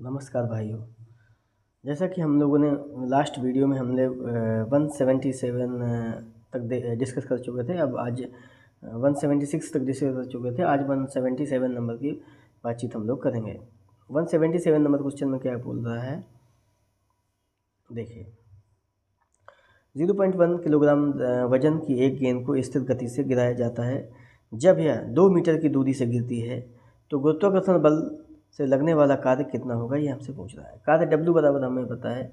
नमस्कार भाइयों। जैसा कि हम लोगों ने लास्ट वीडियो में हमने 177 तक डिस्कस कर चुके थे। अब आज 176 तक डिस्कस कर चुके थे। आज 177 नंबर की बातचीत हम लोग करेंगे। 177 नंबर क्वेश्चन में क्या बोल रहा है, देखिए। 0.1 किलोग्राम वजन की एक गेंद को स्थिर गति से गिराया जाता है। जब यह 2 मीटर की दूरी से गिरती है तो गुरुत्वाकर्षण बल से लगने वाला कार्य कितना होगा, ये हमसे पूछ रहा है। कार्य W बराबर हमें पता है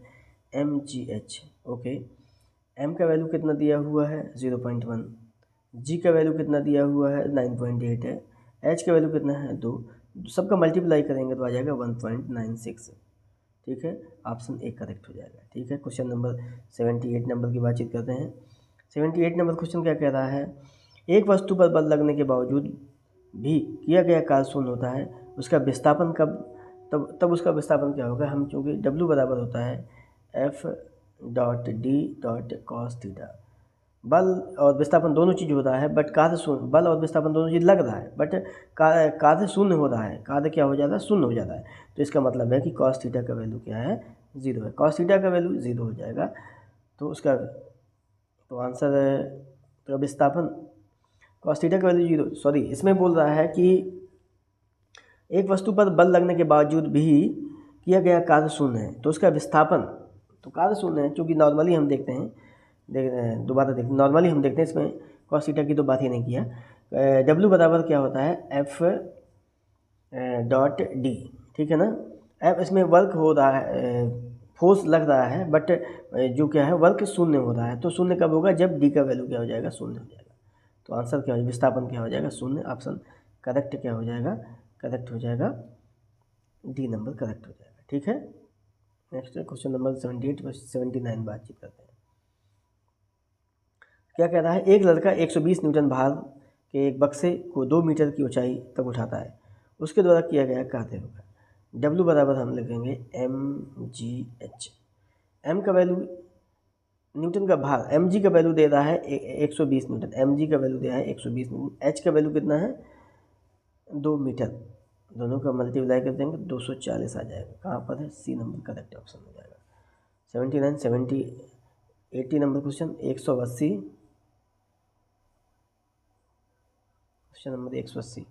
mgh। ओके, m का वैल्यू कितना दिया हुआ है 0.1, g का वैल्यू कितना दिया हुआ है 9.8 है, h का वैल्यू कितना है 2। सबका मल्टीप्लाई करेंगे तो आ जाएगा 1.96। ठीक है, ऑप्शन ए करेक्ट हो जाएगा। ठीक है, क्वेश्चन नंबर 78 नंबर की बातचीत करते हैं। 78 नंबर क्वेश्चन क्या कह रहा है, एक वस्तु पर बल लगने के बावजूद भी किया गया कार्य शून्य होता है, उसका विस्थापन तब उसका विस्थापन क्या होगा। हम चूँकि W बराबर होता है F.D.cos थीटा। बल और विस्थापन दोनों चीज़ हो रहा है, बट कार्य शून्य, बल और विस्थापन दोनों चीज़ लग रहा है, बट कार्य शून्य हो रहा है। कार्य क्या हो जाता है, शून्य हो जाता है। तो इसका मतलब है कि cos थीटा का वैल्यू क्या है, 0 है। cos थीटा का वैल्यू 0 हो जाएगा, तो उसका तो आंसर है, तो विस्थापन cos थीटा का वैल्यू 0, सॉरी, इसमें बोल रहा है कि एक वस्तु पर बल लगने के बावजूद भी किया गया कार्य शून्य है, तो उसका विस्थापन, तो कार्य शून्य है। चूँकि नॉर्मली हम देखते हैं, नॉर्मली हम देखते हैं, इसमें cos थीटा की तो बात ही नहीं किया। W बराबर क्या होता है F.D। ठीक है ना। F इसमें वर्क हो रहा है, फोर्स लग रहा है, बट जो क्या है वर्क शून्य हो रहा है। तो शून्य कब होगा, जब D का वैल्यू क्या हो जाएगा, शून्य हो जाएगा। तो आंसर क्या हो, विस्थापन क्या हो जाएगा, शून्य। ऑप्शन करेक्ट क्या हो जाएगा, करेक्ट हो जाएगा, डी नंबर करेक्ट हो जाएगा। ठीक है, नेक्स्ट क्वेश्चन नंबर 78 व 79 बातचीत करते हैं। क्या कह रहा है, एक लड़का 120 न्यूटन भार के एक बक्से को 2 मीटर की ऊंचाई तक उठाता है, उसके द्वारा किया गया कार्य होगा। W बराबर हम लिखेंगे mgh। m का वैल्यू, न्यूटन का भार, mg का वैल्यू दे रहा है 120 न्यूटन, mg का वैल्यू दिया है 120 न्यूटन, h का वैल्यू कितना है 2 मीटर। दोनों का मल्टीप्लाई कर देंगे 240 आ जाएगा। कहाँ पर है, सी नंबर करेक्ट ऑप्शन हो जाएगा। 79 70 80 नंबर क्वेश्चन 180, क्वेश्चन नंबर 180।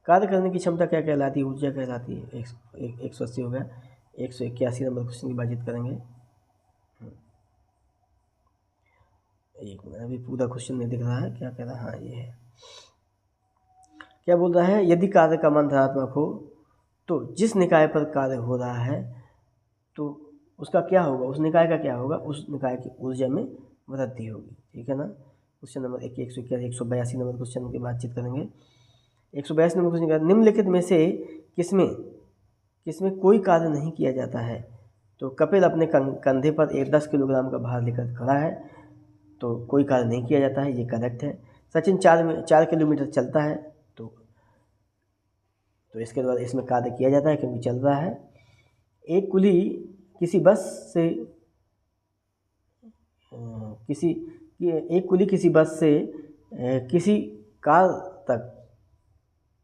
कार्य करने की क्षमता क्या कहलाती है, ऊर्जा कहलाती है। 180 हो गया। 181 नंबर क्वेश्चन की बातचीत करेंगे। एक मिनट, अभी पूरा क्वेश्चन नहीं दिख रहा है, क्या कह रहा है, हाँ ये है। क्या बोल रहा है, यदि कार्य का मान धनात्मक हो तो जिस निकाय पर कार्य हो रहा है तो उसका क्या होगा, उस निकाय का क्या होगा, उस निकाय की ऊर्जा में वृद्धि होगी। ठीक है ना। क्वेश्चन नंबर 182 नंबर क्वेश्चन की बातचीत करेंगे। 182 नंबर क्वेश्चन का, निम्नलिखित में से किसमें किसमें कोई कार्य नहीं किया जाता है। तो कपिल अपने कंधे पर एक 10 किलोग्राम का भार लेकर खड़ा है, तो कोई कार्य नहीं किया जाता है, ये करेक्ट है। सचिन 4 किलोमीटर चलता है, तो इसके द्वारा इसमें कार्य किया जाता है क्योंकि चल रहा है। एक कुली किसी बस से किसी एक कुली किसी बस से किसी कार तक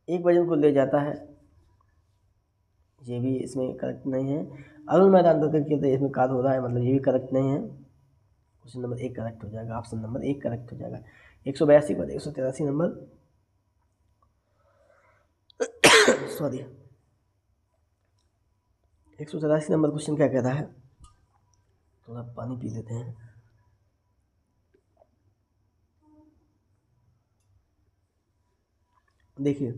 एक वजन को ले जाता है, ये भी इसमें करेक्ट नहीं है। अरुण मैदान पर क्रिकेट इसमें कार्य हो रहा है, मतलब ये भी करेक्ट नहीं है। क्वेश्चन नंबर 1 करेक्ट हो जाएगा, ऑप्शन नंबर 1 करेक्ट हो जाएगा। 182 पर 183 नंबर सॉरी 183 नंबर क्वेश्चन क्या कहता है, थोड़ा पानी पी लेते हैं। देखिए,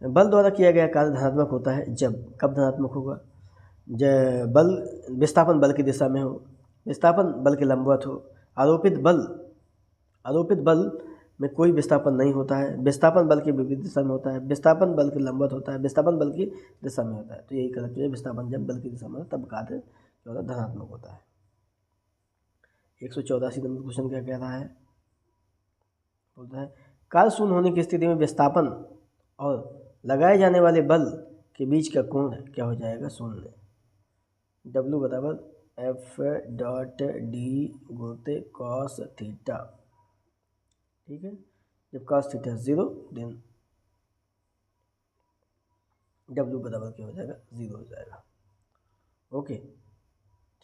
बल द्वारा किया गया कार्य धनात्मक होता है जब, कब धनात्मक होगा, जब बल, विस्थापन बल की दिशा में हो, विस्थापन बल के लंबवत हो, आरोपित बल में कोई विस्थापन नहीं होता है, विस्थापन बल के विपरीत दिशा में होता है, विस्थापन बल के लंबवत होता है, विस्थापन बल की दिशा में होता है। तो यही करेक्ट है, विस्थापन जब बल की दिशा में होता है तब कार्य जो है धनात्मक होता है। 184 नंबर क्वेश्चन क्या कह रहा है, बोलता है कार्य शून्य होने की स्थिति में विस्थापन और लगाए जाने वाले बल के बीच का कोण क्या हो जाएगा, शून्य। W बराबर F.D गुणित cos थीटा। ठीक है, जब cos थीटा 0 देन W बराबर क्या हो जाएगा, 0 हो जाएगा। ओके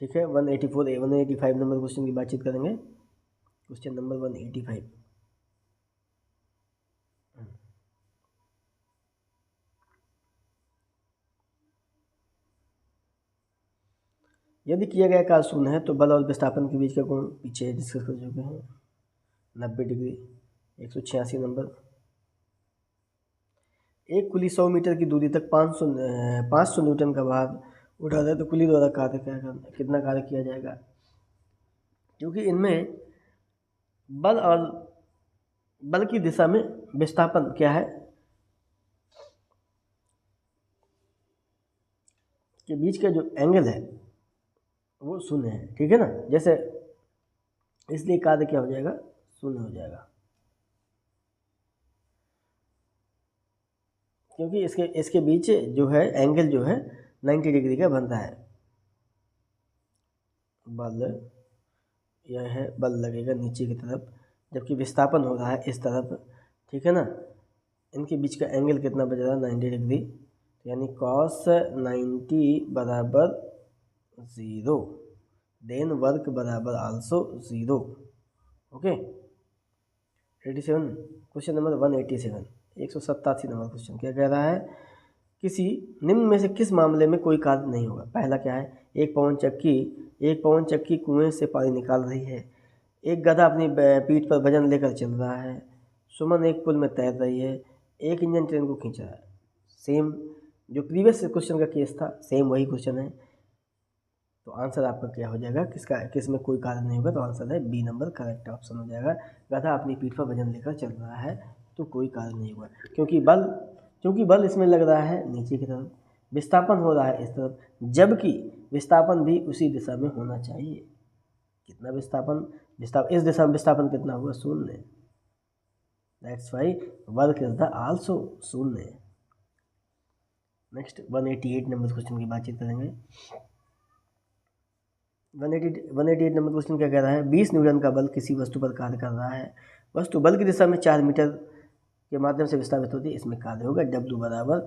ठीक है। 185 नंबर क्वेश्चन की बातचीत करेंगे। Question number 185। यदि किया गया कार्य शून्य है तो बल और विस्थापन के बीच का कोण पीछे डिस्कस कर चुके हैं 90 डिग्री। 186 नंबर, एक कुली 100 मीटर की दूरी तक 500 न्यूटन का भार उठा दे तो कुली द्वारा कार्य कितना कार्य किया जाएगा। क्योंकि इनमें बल की दिशा में विस्थापन क्या है के बीच का जो एंगल है वो शून्य है, ठीक है ना। जैसे इसलिए कार्य क्या हो जाएगा, शून्य हो जाएगा। क्योंकि इसके बीच जो है एंगल जो है 90 डिग्री का बनता है। बल यह है, बल लगेगा नीचे की तरफ, जबकि विस्थापन हो रहा है इस तरफ, ठीक है ना। इनके बीच का एंगल कितना बच रहा है, 90 डिग्री, यानी cos 90 बराबर 0, देन वर्क बराबर also 0। Okay 87, question number 187, 187 number question क्या कह रहा है, किसी निम्न में से किस मामले में कोई कार्य नहीं होगा। पहला क्या है, एक पवन चक्की कुएं से पानी निकाल रही है, एक गधा अपनी पीठ पर वजन लेकर चल रहा है, सुमन एक पुल में तैर रही है, एक इंजन ट्रेन को खींच रहा है। सेम जो प्रीवियस क्वेश्चन का केस था, सेम वही क्वेश्चन है। तो आंसर आपका क्या हो जाएगा, किस में कोई कार्य नहीं होगा, तो आंसर है बी नंबर करेक्ट ऑप्शन हो जाएगा। गधा अपनी पीठ पर वजन लेकर चल रहा है तो कोई कार्य नहीं होगा, क्योंकि बल इसमें लग रहा है नीचे की तरफ, विस्थापन हो रहा है इस तरफ, जबकि विस्थापन भी उसी दिशा में होना चाहिए। कितना विस्थापन इस दिशा में विस्थापन कितना हुआ, शून्य। That's why work is the also शून्य। नेक्स्ट 188 नंबर क्वेश्चन की बातचीत करेंगे। 188 नंबर क्वेश्चन क्या कह रहा है, 20 न्यूटन का बल किसी वस्तु पर कार्य कर रहा है, वस्तु बल की दिशा में 4 मीटर के माध्यम से विस्थापित होती है, इसमें कार्य होगा W बराबर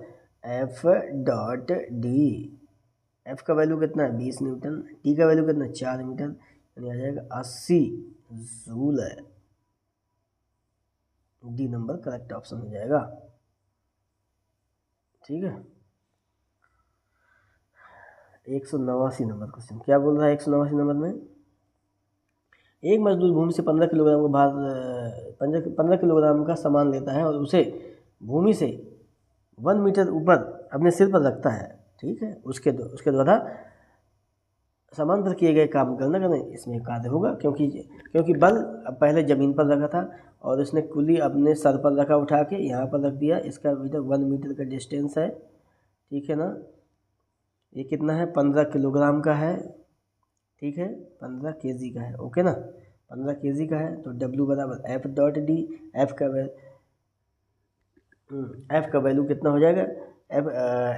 F.D। F का वैल्यू कितना है, 20 न्यूटन, D का वैल्यू कितना है, 4 मीटर, यानी आ जाएगा 80 जूल है। डी नंबर करेक्ट ऑप्शन हो जाएगा, ठीक है। 189 नंबर क्वेश्चन क्या बोल रहा है, 189 नंबर में, एक मजदूर भूमि से 15 किलोग्राम का भार 15 किलोग्राम का सामान लेता है और उसे भूमि से 1 मीटर ऊपर अपने सिर पर रखता है, ठीक है। उसके द्वारा सामान पर किए गए काम गणना करें, इसमें कार्य होगा। क्योंकि बल पहले ज़मीन पर रखा था और उसने कुली अपने सर पर रखा, उठा के यहाँ पर रख दिया, इसका 1 मीटर का डिस्टेंस है, ठीक है ना। ये कितना है, 15 किलोग्राम का है, ठीक है, 15 केजी का है, ओके ना, 15 केजी का है। तो W बराबर F.D, एफ का वैल्यू कितना हो जाएगा,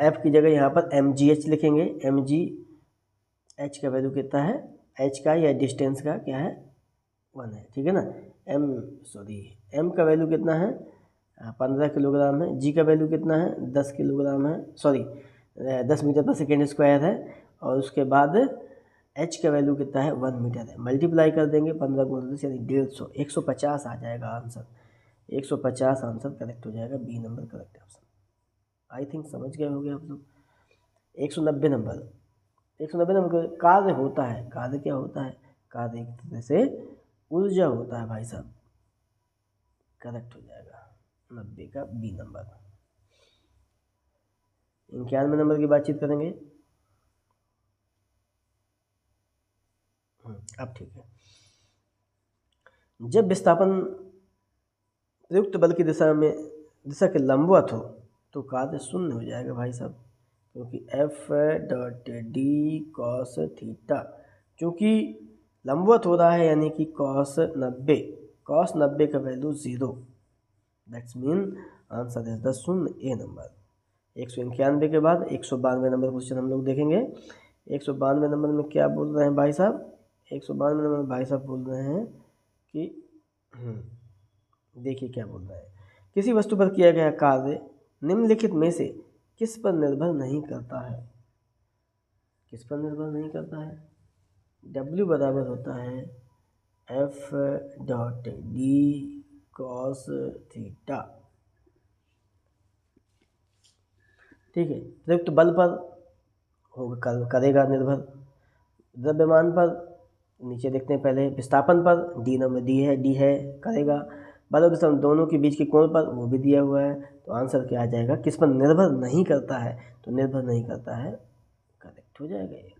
एफ की जगह यहाँ पर mgh लिखेंगे, mgh का वैल्यू कितना है, h का या डिस्टेंस का क्या है, 1 है, ठीक है ना। m का वैल्यू कितना है, 15 किलोग्राम है, g का वैल्यू कितना है, 10 किलोग्राम है, 10 मीटर पर सेकेंड स्क्वायर है, और उसके बाद h का वैल्यू कितना है, 1 मीटर है। मल्टीप्लाई कर देंगे 15 गुणा 10 यानी 150, 150 आ जाएगा आंसर, 150 आंसर करेक्ट हो जाएगा, B number correct option. I think समझ गए होंगे आप लोग। 190 नंबर कार्य होता है, कार्य क्या होता है, कार्य एक तरह से ऊर्जा होता है भाई साहब, करेक्ट हो जाएगा 90 का बी नंबर। 91 नंबर की बातचीत करेंगे। अब ठीक है, जब विस्थापन प्रयुक्त बल की दिशा के लंबवत हो तो कार्य शून्य हो जाएगा भाई साहब, क्योंकि F.D cos थीटा, चूँकि लंबवत हो रहा है यानी कि cos 90 का value 0, that's mean answer is the शून्य, ए नंबर। 191 के बाद 192 नंबर क्वेश्चन हम लोग देखेंगे। 192 नंबर में क्या बोल रहे हैं भाई साहब, 192 नंबर में भाई साहब बोल रहे हैं कि देखिए क्या बोल रहा है, किसी वस्तु पर किया गया कार्य निम्नलिखित में से किस पर निर्भर नहीं करता है? किस पर निर्भर नहीं करता है? W बराबर होता है F dot D cos theta. ठीक है, प्रयुक्त बल पर होगा करेगा निर्भर, द्रव्यमान पर नीचे देखते हैं पहले, विस्थापन पर डी नंबर डी है करेगा, बल और विस्थापन दोनों के बीच के कोण पर वो भी दिया हुआ है। तो आंसर क्या आ जाएगा, किस पर निर्भर नहीं करता है? तो निर्भर नहीं करता है, करेक्ट हो जाएगा ये,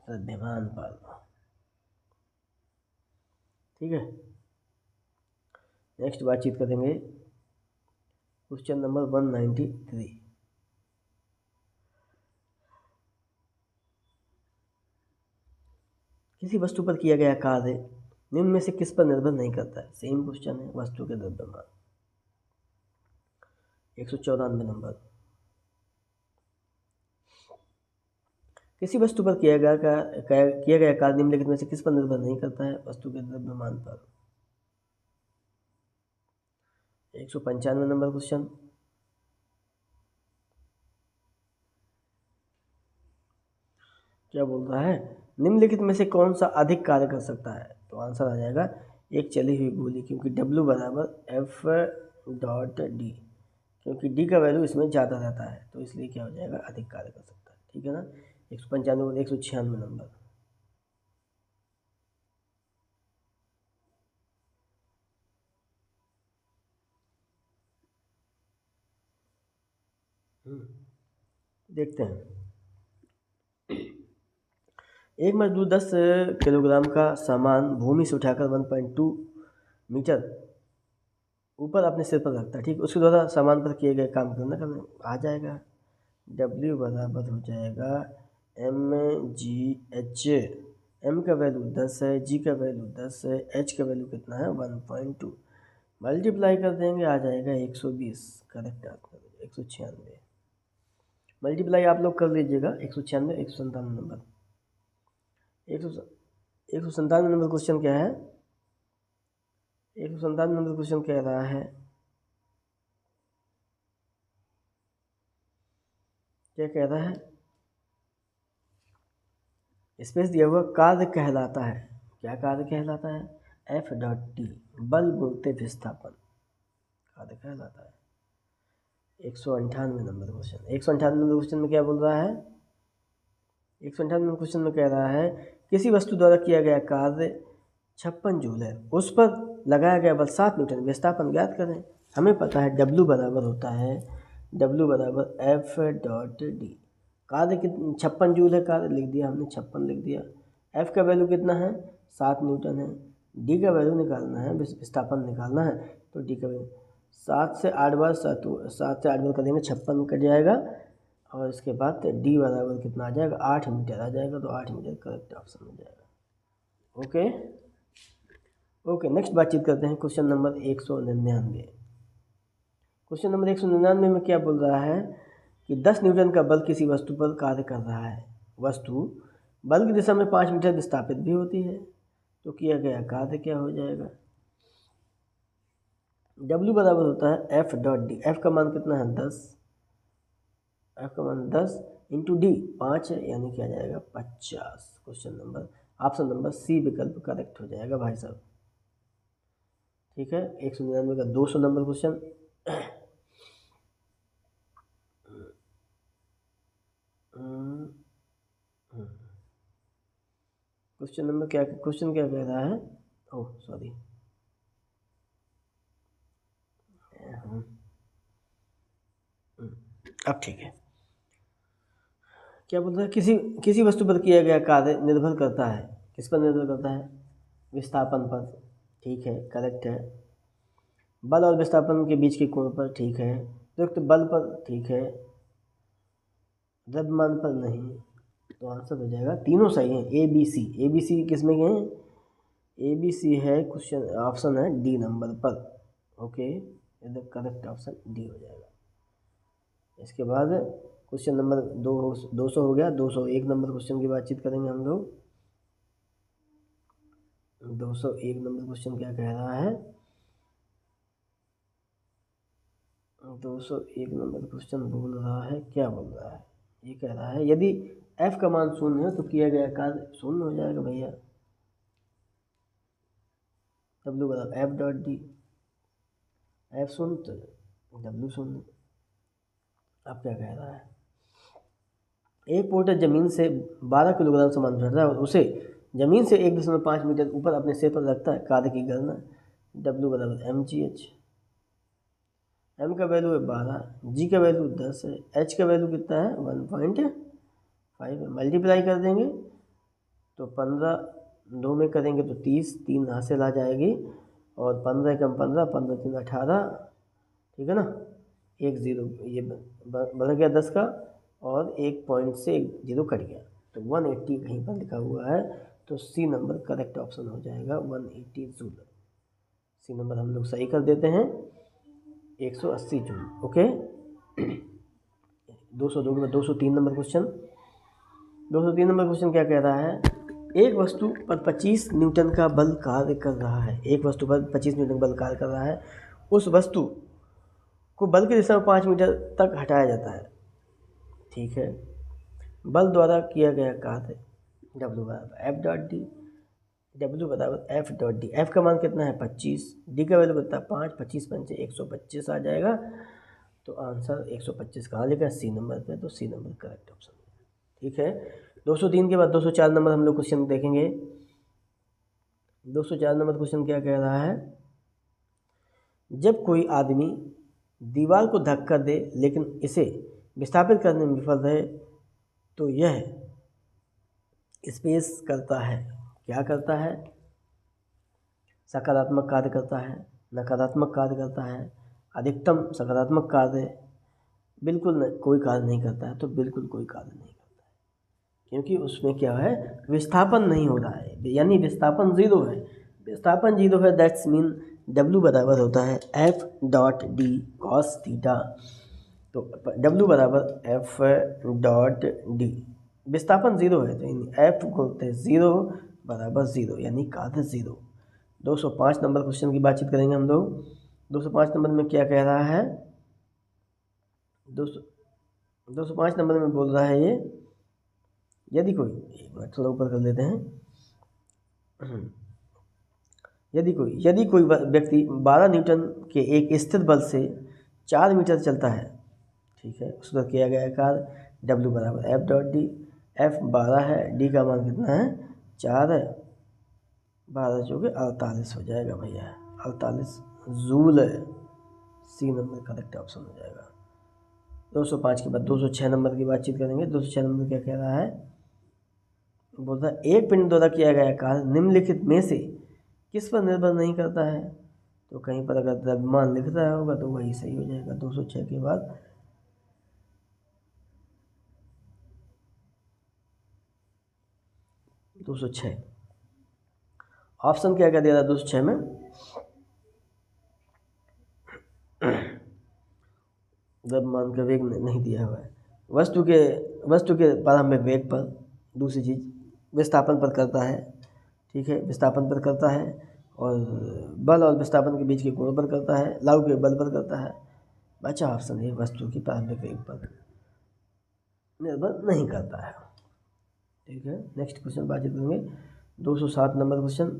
द्रव्यमान पर। ठीक है, नेक्स्ट बातचीत करेंगे क्वेश्चन नंबर 193। किसी वस्तु पर किया गया कार्य निम्न में से किस पर निर्भर नहीं करता है? सेम क्वेश्चन है, वस्तु के द्रव्यमान। 194 नंबर, किसी वस्तु पर किया गया कार्य निम्नलिखित में से किस पर निर्भर नहीं करता है? वस्तु के द्रव्यमान पर। 195 नंबर क्वेश्चन, क्या बोल रहा है, निम्नलिखित में से कौन सा अधिक कार्य कर सकता है? तो आंसर आ जाएगा एक चली हुई गोली, क्योंकि W बराबर एफ डॉट डी, क्योंकि डी का वैल्यू इसमें ज़्यादा रहता है, तो इसलिए क्या हो जाएगा, अधिक कार्य कर सकता है। ठीक है ना। 195 196 नंबर, देखते हैं। एक मजदूर 10 किलोग्राम का सामान भूमि से उठाकर 1.2 मीटर ऊपर अपने सिर पर रखता है। ठीक, उसके द्वारा सामान पर किए गए काम करना आ जाएगा। W बराबर हो जाएगा mgh, m का वैल्यू 10 है, g का वैल्यू 10 है, h का वैल्यू कितना है 1.2, मल्टीप्लाई कर देंगे आ जाएगा 120, करेक्ट आंसर 196। मल्टीप्लाई आप लोग कर लीजिएगा, 196 197 नंबर। 197 नंबर क्वेश्चन क्या है, 197 नंबर क्वेश्चन कह रहा है, क्या कह रहा है, स्पेस दिया हुआ कार्य कहलाता है, क्या कार्य कहलाता है, F डॉट टी, बल गुणित विस्थापन कार्य कहलाता है। 198 नंबर क्वेश्चन, 198 नंबर क्वेश्चन में क्या बोल रहा है, 198 नंबर क्वेश्चन में कह रहा है, किसी वस्तु द्वारा किया गया कार्य 56 जूल है, उस पर लगाया गया बल 7 न्यूटन, विस्थापन ज्ञात करें। हमें पता है W बराबर होता है, W बराबर F डॉट डी, कार्य कितना 56 जूल है, कार्य लिख दिया हमने 56 लिख दिया, F का वैल्यू कितना है 7 न्यूटन है, D का वैल्यू निकालना है, विस्थापन निकालना है, तो D का वैल्यू 7 से 8 बार 7 से 8 बार करेंगे 56 कट जाएगा, और इसके बाद D बराबर कितना आ जाएगा 8 मीटर आ जाएगा, तो 8 मीटर करेक्ट ऑप्शन हो जाएगा। ओके, नेक्स्ट बातचीत करते हैं क्वेश्चन नंबर 199। क्वेश्चन नंबर 199 में क्या बोल रहा है कि 10 न्यूटन का बल किसी वस्तु पर कार्य कर रहा है, वस्तु बल की दिशा में 5 मीटर विस्थापित भी होती है, तो किया गया कार्य क्या हो जाएगा। W बराबर होता है F डॉट डी, F का मान कितना है 10, F का मान 10 इंटू डी 5 है, यानी क्या जाएगा 50। Question number option number C विकल्प करेक्ट हो जाएगा भाई साहब। ठीक है, 199 का 200 नंबर क्वेश्चन, क्वेश्चन नंबर क्या, क्वेश्चन क्या कह रहा है, ओह सॉरी, अब ठीक है। क्या बोलता है, किसी वस्तु पर किया गया कार्य निर्भर करता है, किस पर निर्भर करता है, विस्थापन पर। ठीक है, करेक्ट है। बल और विस्थापन के बीच के कोण पर, ठीक है। प्रयुक्त बल पर, ठीक है। द्रव्यमान पर नहीं, तो आंसर हो जाएगा, तीनों सही हैं, ए बी सी किस में गए हैं, ए बी सी है क्वेश्चन, ऑप्शन है डी नंबर पर। ओके, करेक्ट ऑप्शन डी हो जाएगा। इसके बाद क्वेश्चन नंबर 200 हो गया, 201 नंबर क्वेश्चन की बातचीत करेंगे हम लोग। 201 नंबर क्वेश्चन क्या कह रहा है, 201 नंबर क्वेश्चन बोल रहा है, क्या बोल रहा है? ये कह रहा है यदि f का मान शून्य है तो किया गया कार्य शून्य हो जाएगा भैया। W बराबर एफ डॉट डी, एफ शून्य तो W शून्य। अब क्या कह रहा है? एक पोर्टर जमीन से 12 किलोग्राम सामान उठाता है और उसे जमीन से 1.5 मीटर ऊपर अपने सिर पर रखता है। कार्य की गणना। W बराबर mgh। m का वैल्यू है 12, g का वैल्यू 10 है, h का वैल्यू कितना है 1.5 है। मल्टीप्लाई कर देंगे तो 15, 2 में करेंगे तो 30, 3 हासिल आ जाएगी और 15 कम 15, 15 3 18, ठीक है ना। एक ज़ीरो ये बढ़ गया 10 का और एक पॉइंट से एक जीरो कट गया तो 180 कहीं पर लिखा हुआ है तो सी नंबर करेक्ट ऑप्शन हो जाएगा 180 जूल। सी नंबर हम लोग सही कर देते हैं 180 जूल। ओके 202 में 203 नंबर क्वेश्चन। 203 नंबर क्वेश्चन क्या कह रहा है? एक वस्तु पर 25 न्यूटन का बल कार्य कर रहा है। एक वस्तु पर 25 न्यूटन बल कार्य कर रहा है। उस वस्तु को बल की दिशा में 5 मीटर तक हटाया जाता है, ठीक है। बल द्वारा किया गया कार्य W बराबर एफ डॉट डी। W बराबर एफ डॉट डी। एफ का मान कितना है 25, डी का वैल्यू कितना है 5, 25 पंचे 125 आ जाएगा तो आंसर 125 कहाँ लिखा? सी नंबर पे, तो सी नंबर करेक्ट ऑप्शन, ठीक है। 203 के बाद 204 नंबर हम लोग क्वेश्चन देखेंगे। 204 नंबर क्वेश्चन क्या कह रहा है? जब कोई आदमी दीवार को धक्का दे लेकिन इसे विस्थापित करने में विफल रहे तो यह स्पेस करता है। क्या करता है? सकारात्मक कार्य करता है, नकारात्मक कार्य करता है, अधिकतम सकारात्मक कार्य, बिल्कुल कोई कार्य नहीं करता है। तो बिल्कुल कोई कार्य नहीं करता है क्योंकि उसमें क्या है? विस्थापन नहीं हो रहा है, यानी विस्थापन जीरो है। विस्थापन जीरो है, दैट्स मीन W बराबर होता है F dot D cos theta. तो W बराबर एफ डॉट डी, विस्थापन जीरो है तो एफ बोलते हैं जीरो बराबर जीरो, यानी कार्य जीरो। 205 नंबर क्वेश्चन की बातचीत करेंगे हम लोग। 205 नंबर में क्या कह रहा है? 205 नंबर में बोल रहा है ये, यदि कोई, एक मिनट थोड़ा ऊपर कर लेते हैं। यदि कोई व्यक्ति 12 न्यूटन के एक स्थिर बल से 4 मीटर चलता है, ठीक है, उस पर किया गया कार्य W बराबर एफ डॉट डी। एफ 12 है, डी का मान कितना है 4 है, 12 जो कि 48 हो जाएगा भैया, 48 जूल है। सी नंबर करेक्ट ऑप्शन हो जाएगा। 205 के बाद 206 नंबर की बातचीत करेंगे। 206 नंबर क्या कह रहा है? बोलता है एक पिंड द्वारा किया गया कार्य निम्नलिखित में से किस पर निर्भर नहीं करता है? तो कहीं पर अगर द्रव्यमान लिख रहा होगा तो वही सही हो जाएगा। 206 के बाद 206 ऑप्शन क्या क्या दे रहा है 206 में? द्रव्यमान का वेग नहीं दिया हुआ है। वस्तु के प्रारंभिक वेग पर, दूसरी चीज़ विस्थापन पर करता है, ठीक है, विस्थापन पर करता है, और बल और विस्थापन के बीच के कोण पर करता है, लागू के बल पर करता है। बचा ऑप्शन है वस्तु की प्रारंभिक वेग पर निर्भर नहीं करता है, ठीक है। नेक्स्ट क्वेश्चन बातचीत करेंगे। 207 नंबर क्वेश्चन।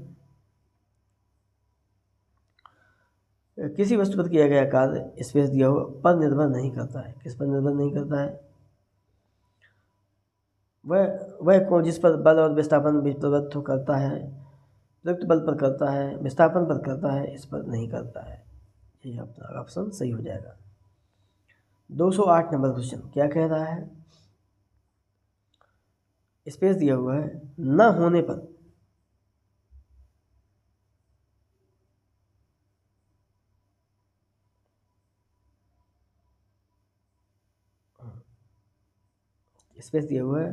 किसी वस्तु पर किया गया कार्य स्पेस दिया हुआ पर निर्भर नहीं करता है। किस पर निर्भर नहीं करता है? वह कोण जिस पर बल और विस्थापन प्रभुत्व करता है, प्रयुक्त बल पर करता है, विस्थापन पर करता है, इस पर नहीं करता है। ये अपना ऑप्शन सही हो जाएगा। 208 नंबर क्वेश्चन क्या कह रहा है? स्पेस दिया हुआ है, न होने पर स्पेस दिया हुआ है,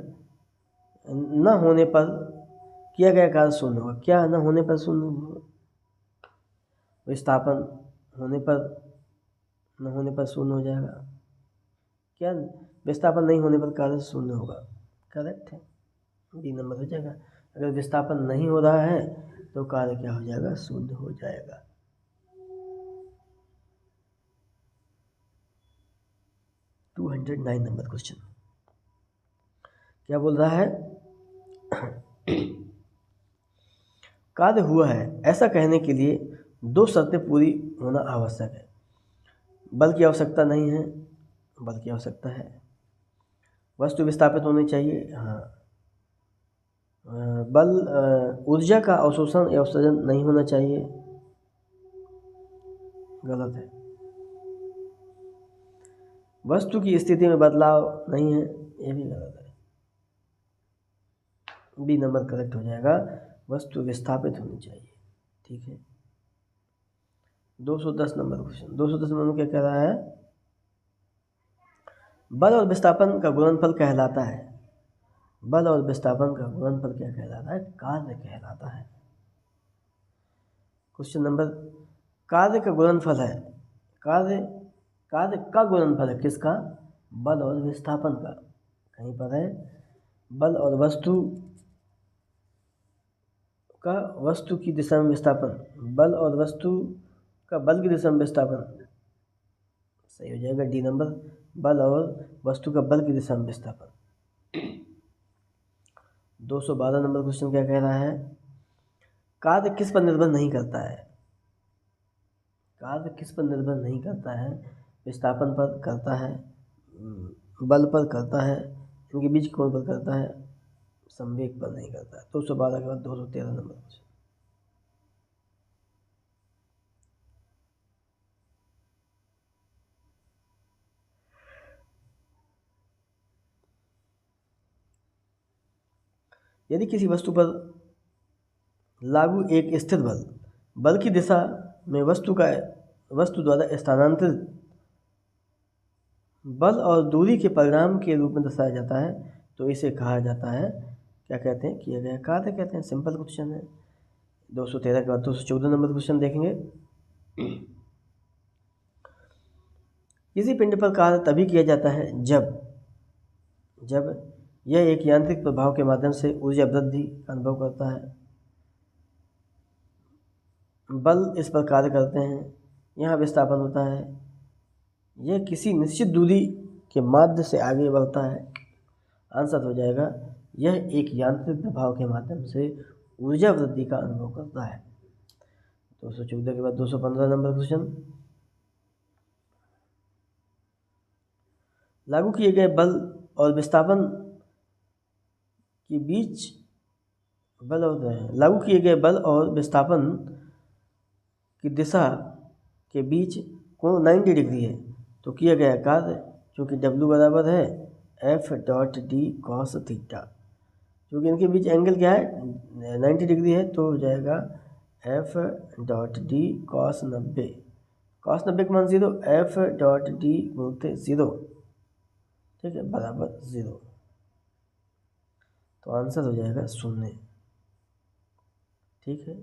न होने पर किया गया कार्य शून्य होगा। क्या न होने पर शून्य होगा? विस्थापन होने पर, न होने पर शून्य हो जाएगा। क्या विस्थापन नहीं होने पर कार्य शून्य होगा? करेक्ट है, बी नंबर हो जाएगा। अगर विस्थापन नहीं हो रहा है तो कार्य क्या हो जाएगा? शून्य हो जाएगा। 209 नंबर क्वेश्चन क्या बोल रहा है? कार्य हुआ है ऐसा कहने के लिए दो शर्तें पूरी होना आवश्यक है। बल की आवश्यकता नहीं है, बल की आवश्यकता है। वस्तु विस्थापित होनी चाहिए, हाँ। बल ऊर्जा का अवशोषण या उत्सर्जन नहीं होना चाहिए, गलत है। वस्तु की स्थिति में बदलाव नहीं है, ये भी गलत है। बी नंबर करेक्ट हो जाएगा, वस्तु विस्थापित होनी चाहिए। ठीक है। 210 नंबर क्वेश्चन, 210 नंबर में क्या कह रहा है? बल और विस्थापन का गुणनफल कहलाता है। बल और विस्थापन का गुणनफल क्या कहलाता है? कार्य कहलाता है। क्वेश्चन नंबर, कार्य का गुणनफल है, कार्य का गुणनफल है किसका? बल और विस्थापन का। कहीं पर है बल और वस्तु का वस्तु की दिशा में विस्थापन, बल और वस्तु का बल की दिशा में विस्थापन, सही हो जाएगा डी नंबर, बल और वस्तु का बल की दिशा में विस्थापन। 212 नंबर क्वेश्चन क्या कह रहा है? कार्य किस पर निर्भर नहीं करता है? कार्य किस पर निर्भर नहीं करता है? विस्थापन पर करता है, बल पर करता है, इनके बीच कोण पर करता है, संवेग पर नहीं करता है। 212 के बाद 213 नंबर क्वेश्चन, यदि किसी वस्तु पर लागू एक स्थिर बल की दिशा में वस्तु द्वारा स्थानांतरित बल और दूरी के परिणाम के रूप में दर्शाया जाता है तो इसे कहा जाता है, क्या कहते हैं? किया गया कार्य कहते हैं। सिंपल क्वेश्चन है। 213 के बाद 214 नंबर क्वेश्चन देखेंगे। किसी पिंड पर कार्य तभी किया जाता है जब यह एक यांत्रिक प्रभाव के माध्यम से ऊर्जा वृद्धि का अनुभव करता है। बल इस पर कार्य करते हैं, यहाँ विस्थापन होता है, यह किसी निश्चित दूरी के माध्य से आगे बढ़ता है। आंसर हो जाएगा, यह एक यांत्रिक प्रभाव के माध्यम से ऊर्जा वृद्धि का अनुभव करता है। 214 के बाद 215 नंबर क्वेश्चन, लागू किए गए बल और विस्थापन के बीच लागू किए गए बल और विस्थापन की दिशा के बीच कोण 90 डिग्री है तो किया गया कार्य, क्योंकि W बराबर है F.D cos थीटा, क्योंकि इनके बीच एंगल क्या है? 90 डिग्री है तो हो जाएगा F.D cos 90, cos 90 का मान 0, F.D गुणित 0, ठीक है, बराबर 0। तो आंसर हो जाएगा 0। ठीक है,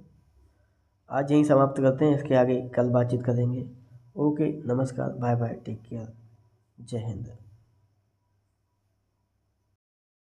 आज यहीं समाप्त करते हैं, इसके आगे कल बातचीत करेंगे। ओके, नमस्कार, बाय बाय, टेक केयर, जय हिंद।